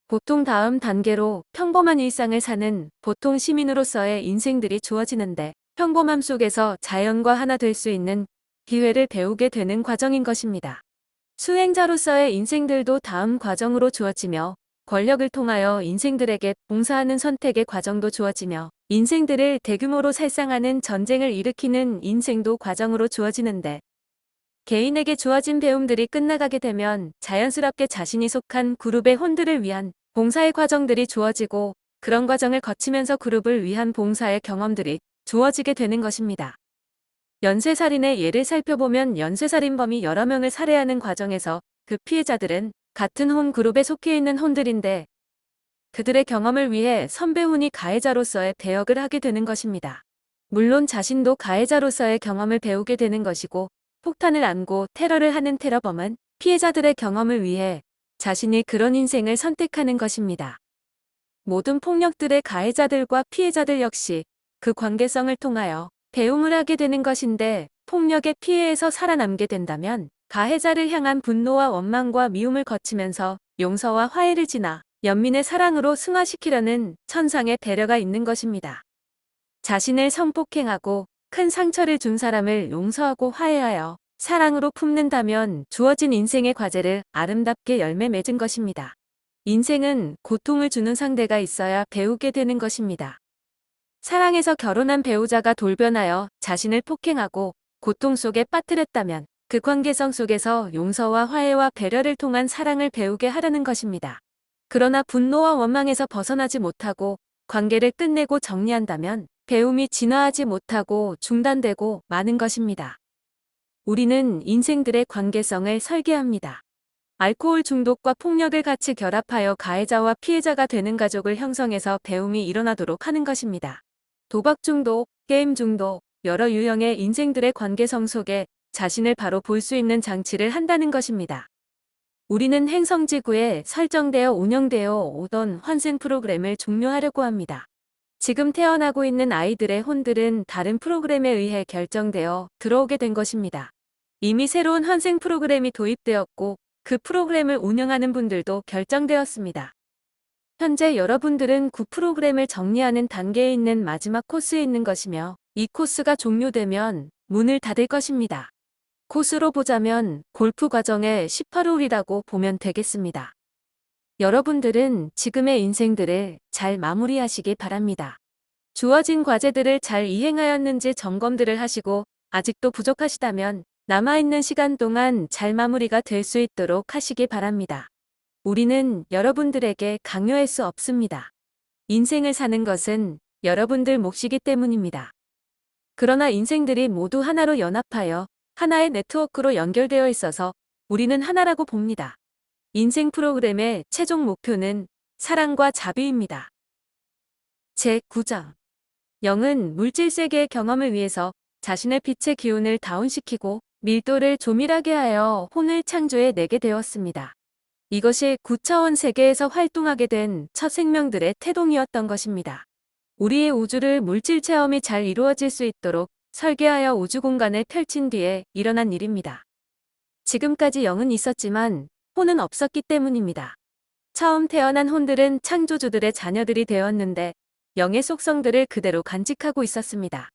보통 다음 단계로 평범한 일상을 사는 보통 시민으로서의 인생들이 주어지는데, 평범함 속에서 자연과 하나 될 수 있는 기회를 배우게 되는 과정인 것입니다. 수행자로서의 인생들도 다음 과정으로 주어지며, 권력을 통하여 인생들에게 봉사하는 선택의 과정도 주어지며, 인생들을 대규모로 살상하는 전쟁을 일으키는 인생도 과정으로 주어지는데, 개인에게 주어진 배움들이 끝나가게 되면 자연스럽게 자신이 속한 그룹의 혼들을 위한 봉사의 과정들이 주어지고, 그런 과정을 거치면서 그룹을 위한 봉사의 경험들이 주어지게 되는 것입니다. 연쇄살인의 예를 살펴보면, 연쇄살인범이 여러 명을 살해하는 과정에서 그 피해자들은 같은 혼 그룹에 속해 있는 혼들인데, 그들의 경험을 위해 선배혼이 가해자로서의 대역을 하게 되는 것입니다. 물론 자신도 가해자로서의 경험을 배우게 되는 것이고, 폭탄을 안고 테러를 하는 테러범은 피해자들의 경험을 위해 자신이 그런 인생을 선택하는 것입니다. 모든 폭력들의 가해자들과 피해자들 역시 그 관계성을 통하여 배움을 하게 되는 것인데, 폭력의 피해에서 살아남게 된다면 가해자를 향한 분노와 원망과 미움을 거치면서 용서와 화해를 지나 연민의 사랑으로 승화시키려는 천상의 배려가 있는 것입니다. 자신을 성폭행하고 큰 상처를 준 사람을 용서하고 화해하여 사랑으로 품는다면 주어진 인생의 과제를 아름답게 열매 맺은 것입니다. 인생은 고통을 주는 상대가 있어야 배우게 되는 것입니다. 사랑해서 결혼한 배우자가 돌변하여 자신을 폭행하고 고통 속에 빠뜨렸다면 그 관계성 속에서 용서와 화해와 배려를 통한 사랑을 배우게 하려는 것입니다. 그러나 분노와 원망에서 벗어나지 못하고 관계를 끝내고 정리한다면 배움이 진화하지 못하고 중단되고 마는 것입니다. 우리는 인생들의 관계성을 설계합니다. 알코올 중독과 폭력을 같이 결합하여 가해자와 피해자가 되는 가족을 형성해서 배움이 일어나도록 하는 것입니다. 도박 중독, 게임 중독, 여러 유형의 인생들의 관계성 속에 자신을 바로 볼 수 있는 장치를 한다는 것입니다. 우리는 행성지구에 설정되어 운영되어 오던 환생 프로그램을 종료하려고 합니다. 지금 태어나고 있는 아이들의 혼들은 다른 프로그램에 의해 결정되어 들어오게 된 것입니다. 이미 새로운 환생 프로그램이 도입되었고, 그 프로그램을 운영하는 분들도 결정되었습니다. 현재 여러분들은 그 프로그램을 정리하는 단계에 있는 마지막 코스에 있는 것이며, 이 코스가 종료되면 문을 닫을 것입니다. 코스로 보자면 골프 과정의 18홀이라고 보면 되겠습니다. 여러분들은 지금의 인생들을 잘 마무리하시기 바랍니다. 주어진 과제들을 잘 이행하였는지 점검들을 하시고, 아직도 부족하시다면 남아있는 시간 동안 잘 마무리가 될 수 있도록 하시기 바랍니다. 우리는 여러분들에게 강요할 수 없습니다. 인생을 사는 것은 여러분들 몫이기 때문입니다. 그러나 인생들이 모두 하나로 연합하여 하나의 네트워크로 연결되어 있어서 우리는 하나라고 봅니다. 인생 프로그램의 최종 목표는 사랑과 자비입니다. 제9장. 영은 물질 세계의 경험을 위해서 자신의 빛의 기운을 다운시키고 밀도를 조밀하게 하여 혼을 창조해 내게 되었습니다. 이것이 9차원 세계에서 활동하게 된 첫 생명들의 태동이었던 것입니다. 우리의 우주를 물질 체험이 잘 이루어질 수 있도록 설계하여 우주 공간에 펼친 뒤에 일어난 일입니다. 지금까지 영은 있었지만 혼은 없었기 때문입니다. 처음 태어난 혼들은 창조주들의 자녀들이 되었는데, 영의 속성들을 그대로 간직하고 있었습니다.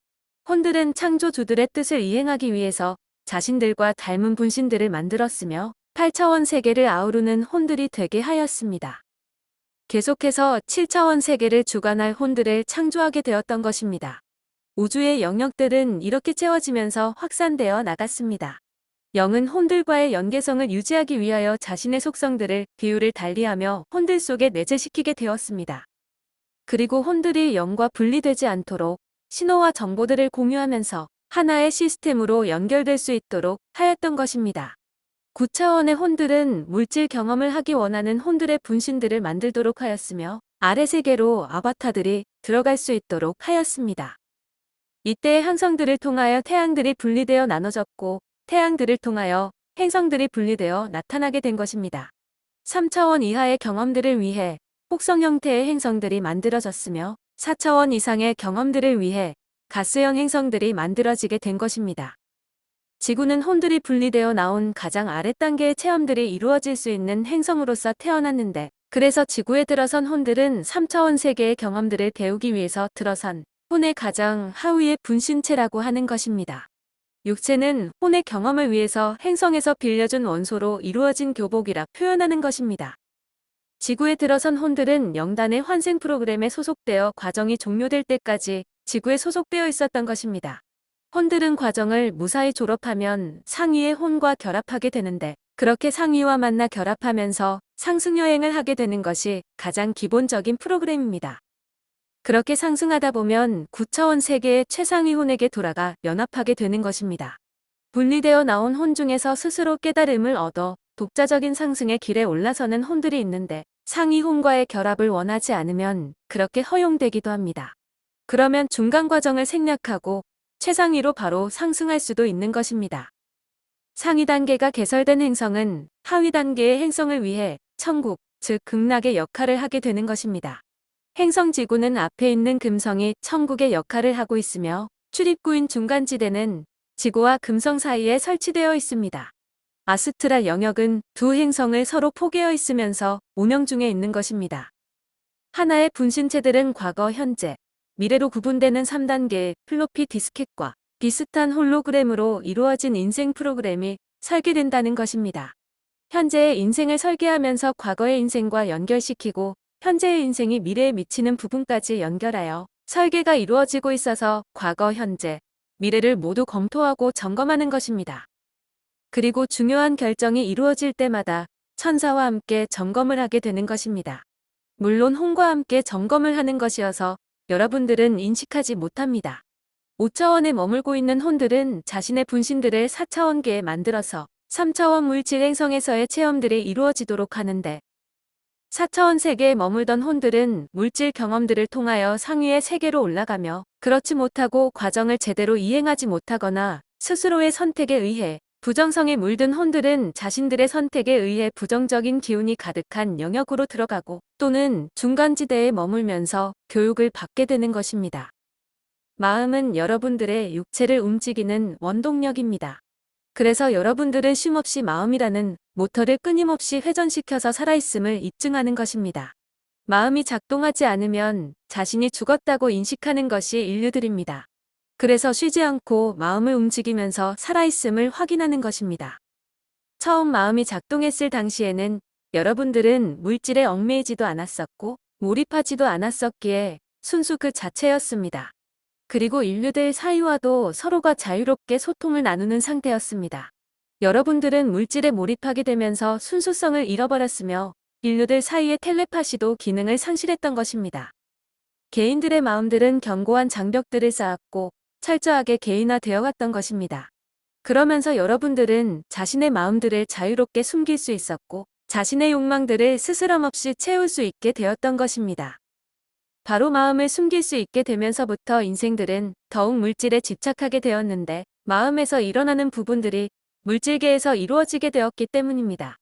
혼들은 창조주들의 뜻을 이행하기 위해서 자신들과 닮은 분신들을 만들었으며 8차원 세계를 아우르는 혼들이 되게 하였습니다. 계속해서 7차원 세계를 주관할 혼들을 창조하게 되었던 것입니다. 우주의 영역들은 이렇게 채워지면서 확산되어 나갔습니다. 영은 혼들과의 연계성을 유지하기 위하여 자신의 속성들을 비율을 달리하며 혼들 속에 내재시키게 되었습니다. 그리고 혼들이 영과 분리되지 않도록 신호와 정보들을 공유하면서 하나의 시스템으로 연결될 수 있도록 하였던 것입니다. 9차원의 혼들은 물질 경험을 하기 원하는 혼들의 분신들을 만들도록 하였으며, 아래 세계로 아바타들이 들어갈 수 있도록 하였습니다. 이때 행성들을 통하여 태양들이 분리되어 나눠졌고 태양들을 통하여 행성들이 분리되어 나타나게 된 것입니다. 3차원 이하의 경험들을 위해 혹성 형태의 행성들이 만들어졌으며 4차원 이상의 경험들을 위해 가스형 행성들이 만들어지게 된 것입니다. 지구는 혼들이 분리되어 나온 가장 아래 단계의 체험들이 이루어질 수 있는 행성으로서 태어났는데 그래서 지구에 들어선 혼들은 3차원 세계의 경험들을 배우기 위해서 들어선 혼의 가장 하위의 분신체라고 하는 것입니다. 육체는 혼의 경험을 위해서 행성에서 빌려준 원소로 이루어진 교복이라 표현하는 것입니다. 지구에 들어선 혼들은 영단의 환생 프로그램에 소속되어 과정이 종료될 때까지 지구에 소속되어 있었던 것입니다. 혼들은 과정을 무사히 졸업하면 상위의 혼과 결합하게 되는데 그렇게 상위와 만나 결합하면서 상승여행을 하게 되는 것이 가장 기본적인 프로그램입니다. 그렇게 상승하다 보면 9차원 세계의 최상위 혼에게 돌아가 연합하게 되는 것입니다. 분리되어 나온 혼 중에서 스스로 깨달음을 얻어 독자적인 상승의 길에 올라서는 혼들이 있는데 상위 혼과의 결합을 원하지 않으면 그렇게 허용되기도 합니다. 그러면 중간 과정을 생략하고 최상위로 바로 상승할 수도 있는 것입니다. 상위 단계가 개설된 행성은 하위 단계의 행성을 위해 천국, 즉 극락의 역할을 하게 되는 것입니다. 행성 지구는 앞에 있는 금성이 천국의 역할을 하고 있으며 출입구인 중간지대는 지구와 금성 사이에 설치되어 있습니다. 아스트랄 영역은 두 행성을 서로 포개어 있으면서 운영 중에 있는 것입니다. 하나의 분신체들은 과거, 현재, 미래로 구분되는 3단계의 플로피 디스켓과 비슷한 홀로그램으로 이루어진 인생 프로그램이 설계된다는 것입니다. 현재의 인생을 설계하면서 과거의 인생과 연결시키고 현재의 인생이 미래에 미치는 부분까지 연결하여 설계가 이루어지고 있어서 과거, 현재, 미래를 모두 검토하고 점검하는 것입니다. 그리고 중요한 결정이 이루어질 때마다 천사와 함께 점검을 하게 되는 것입니다. 물론 혼과 함께 점검을 하는 것이어서 여러분들은 인식하지 못합니다. 5차원에 머물고 있는 혼들은 자신의 분신들을 4차원계에 만들어서 3차원 물질 행성에서의 체험들이 이루어지도록 하는데 4차원 세계에 머물던 혼들은 물질 경험들을 통하여 상위의 세계로 올라가며 그렇지 못하고 과정을 제대로 이행하지 못하거나 스스로의 선택에 의해 부정성에 물든 혼들은 자신들의 선택에 의해 부정적인 기운이 가득한 영역으로 들어가고 또는 중간지대에 머물면서 교육을 받게 되는 것입니다. 마음은 여러분들의 육체를 움직이는 원동력입니다. 그래서 여러분들은 쉼없이 마음이라는 모터를 끊임없이 회전시켜서 살아있음을 입증하는 것입니다. 마음이 작동하지 않으면 자신이 죽었다고 인식하는 것이 인류들입니다. 그래서 쉬지 않고 마음을 움직이면서 살아있음을 확인하는 것입니다. 처음 마음이 작동했을 당시에는 여러분들은 물질에 얽매이지도 않았었고 몰입하지도 않았었기에 순수 그 자체였습니다. 그리고 인류들 사이와도 서로가 자유롭게 소통을 나누는 상태였습니다. 여러분들은 물질에 몰입하게 되면서 순수성을 잃어버렸으며 인류들 사이의 텔레파시도 기능을 상실했던 것입니다. 개인들의 마음들은 견고한 장벽들을 쌓았고 철저하게 개인화되어 갔던 것입니다. 그러면서 여러분들은 자신의 마음들을 자유롭게 숨길 수 있었고 자신의 욕망들을 스스럼 없이 채울 수 있게 되었던 것입니다. 바로 마음을 숨길 수 있게 되면서부터 인생들은 더욱 물질에 집착하게 되었는데 마음에서 일어나는 부분들이 물질계에서 이루어지게 되었기 때문입니다.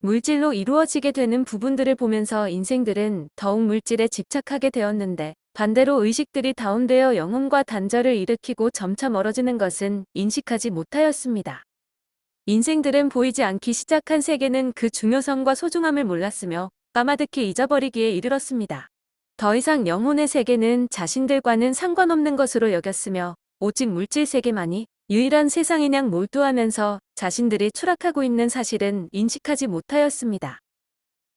물질로 이루어지게 되는 부분들을 보면서 인생들은 더욱 물질에 집착하게 되었는데 반대로 의식들이 다운되어 영혼과 단절을 일으키고 점차 멀어지는 것은 인식하지 못하였습니다. 인생들은 보이지 않기 시작한 세계는 그 중요성과 소중함을 몰랐으며 까마득히 잊어버리기에 이르렀습니다. 더 이상 영혼의 세계는 자신들과는 상관없는 것으로 여겼으며 오직 물질 세계만이 유일한 세상인 양 몰두하면서 자신들이 추락하고 있는 사실은 인식하지 못하였습니다.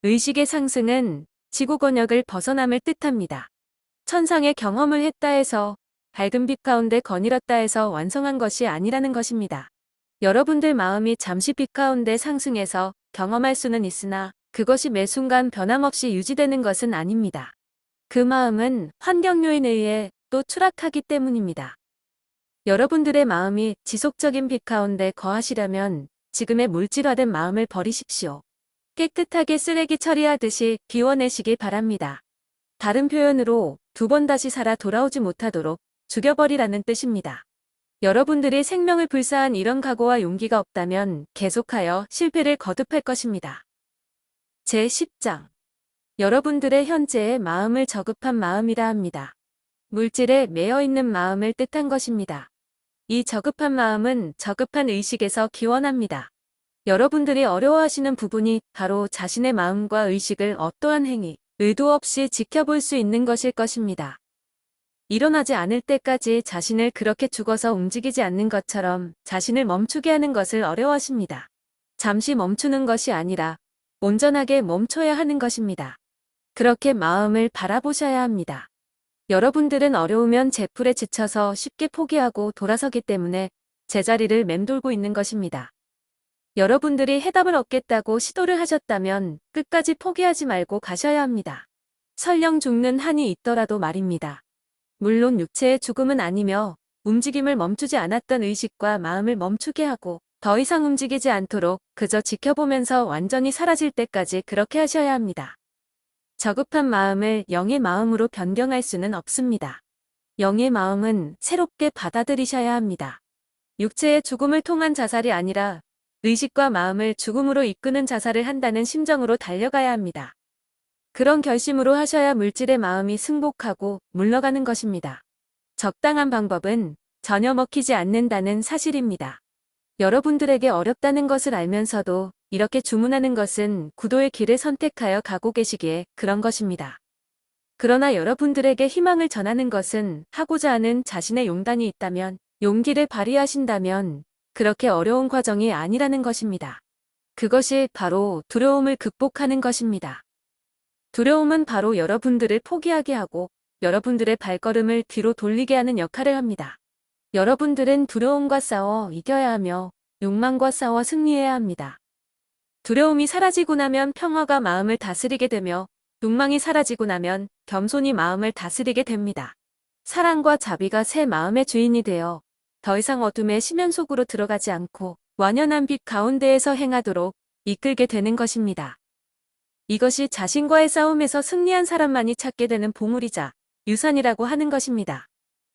의식의 상승은 지구 권역을 벗어남을 뜻합니다. 천상의 경험을 했다 해서 밝은 빛 가운데 거닐었다 해서 완성한 것이 아니라는 것입니다. 여러분들 마음이 잠시 빛 가운데 상승해서 경험할 수는 있으나 그것이 매 순간 변함없이 유지되는 것은 아닙니다. 그 마음은 환경 요인에 의해 또 추락하기 때문입니다. 여러분들의 마음이 지속적인 빛 가운데 거하시려면 지금의 물질화된 마음을 버리십시오. 깨끗하게 쓰레기 처리하듯이 비워내시기 바랍니다. 다른 표현으로 2번 다시 살아 돌아오지 못하도록 죽여버리라는 뜻입니다. 여러분들이 생명을 불사한 이런 각오와 용기가 없다면 계속하여 실패를 거듭할 것입니다. 제10장. 여러분들의 현재의 마음을 저급한 마음이라 합니다. 물질에 매여 있는 마음을 뜻한 것입니다. 이 저급한 마음은 저급한 의식에서 기원합니다. 여러분들이 어려워하시는 부분이 바로 자신의 마음과 의식을 어떠한 행위, 의도 없이 지켜볼 수 있는 것일 것입니다. 일어나지 않을 때까지 자신을 그렇게 죽어서 움직이지 않는 것처럼 자신을 멈추게 하는 것을 어려워하십니다. 잠시 멈추는 것이 아니라 온전하게 멈춰야 하는 것입니다. 그렇게 마음을 바라보셔야 합니다. 여러분들은 어려우면 제풀에 지쳐서 쉽게 포기하고 돌아서기 때문에 제자리를 맴돌고 있는 것입니다. 여러분들이 해답을 얻겠다고 시도를 하셨다면 끝까지 포기하지 말고 가셔야 합니다. 설령 죽는 한이 있더라도 말입니다. 물론 육체의 죽음은 아니며 움직임을 멈추지 않았던 의식과 마음을 멈추게 하고 더 이상 움직이지 않도록 그저 지켜보면서 완전히 사라질 때까지 그렇게 하셔야 합니다. 저급한 마음을 영의 마음으로 변경할 수는 없습니다. 영의 마음은 새롭게 받아들이셔야 합니다. 육체의 죽음을 통한 자살이 아니라 의식과 마음을 죽음으로 이끄는 자살을 한다는 심정으로 달려가야 합니다. 그런 결심으로 하셔야 물질의 마음이 승복하고 물러가는 것입니다. 적당한 방법은 전혀 먹히지 않는다는 사실입니다. 여러분들에게 어렵다는 것을 알면서도 이렇게 주문하는 것은 구도의 길을 선택하여 가고 계시기에 그런 것입니다. 그러나 여러분들에게 희망을 전하는 것은 하고자 하는 자신의 용단이 있다면, 용기를 발휘하신다면 그렇게 어려운 과정이 아니라는 것입니다. 그것이 바로 두려움을 극복하는 것입니다. 두려움은 바로 여러분들을 포기하게 하고 여러분들의 발걸음을 뒤로 돌리게 하는 역할을 합니다. 여러분들은 두려움과 싸워 이겨야 하며 욕망과 싸워 승리해야 합니다. 두려움이 사라지고 나면 평화가 마음을 다스리게 되며 욕망이 사라지고 나면 겸손이 마음을 다스리게 됩니다. 사랑과 자비가 새 마음의 주인이 되어 더 이상 어둠의 심연 속으로 들어가지 않고 완연한 빛 가운데에서 행하도록 이끌게 되는 것입니다. 이것이 자신과의 싸움에서 승리한 사람만이 찾게 되는 보물이자 유산이라고 하는 것입니다.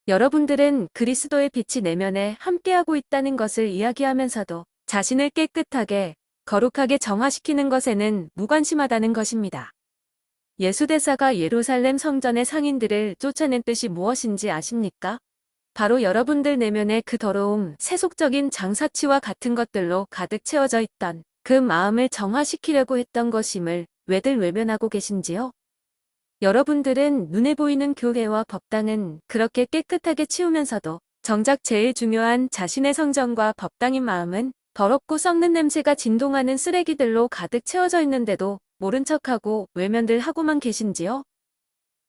여러분들은 그리스도의 빛이 내면에 함께하고 있다는 것을 이야기하면서도 자신을 깨끗하게, 거룩하게 정화시키는 것에는 무관심하다는 것입니다. 예수대사가 예루살렘 성전의 상인들을 쫓아낸 뜻이 무엇인지 아십니까? 바로 여러분들 내면의 그 더러움, 세속적인 장사치와 같은 것들로 가득 채워져 있던 그 마음을 정화시키려고 했던 것임을 왜들 외면하고 계신지요? 여러분들은 눈에 보이는 교회와 법당은 그렇게 깨끗하게 치우면서도 정작 제일 중요한 자신의 성전과 법당인 마음은 더럽고 썩는 냄새가 진동하는 쓰레기들로 가득 채워져 있는데도 모른 척하고 외면들 하고만 계신지요?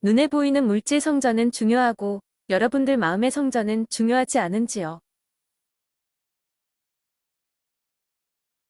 눈에 보이는 물질 성전은 중요하고 여러분들 마음의 성전은 중요하지 않은지요?